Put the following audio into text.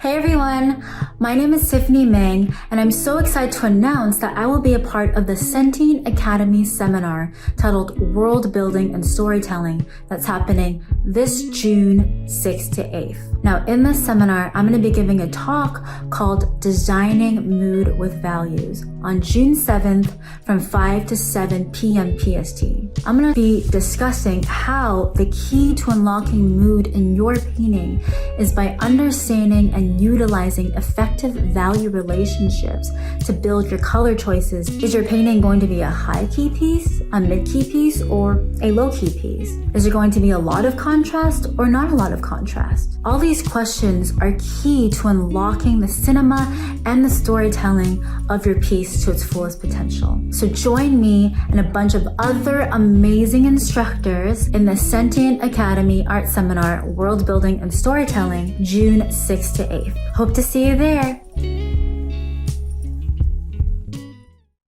Hey everyone, my name is Tiffanie Mang, and I'm so excited to announce that I will be a part of the Sentient Academy seminar titled World Building and Storytelling that's happening this June 6th to 8th. Now in this seminar, I'm going to be giving a talk called Designing Mood with Values on June 7th from 5 to 7 p.m. PST. I'm going to be discussing how the key to unlocking mood in your painting is by understanding and utilizing effective value relationships to build your color choices. Is your painting going to be a high key piece, a mid key piece, or a low key piece? Is there going to be a lot of contrast or not a lot of contrast? All these questions are key to unlocking the cinema and the storytelling of your piece to its fullest potential. So join me and a bunch of other amazing instructors in the Sentient Academy Art Seminar, World Building and Storytelling, June 6th to 8th. Hope to see you there.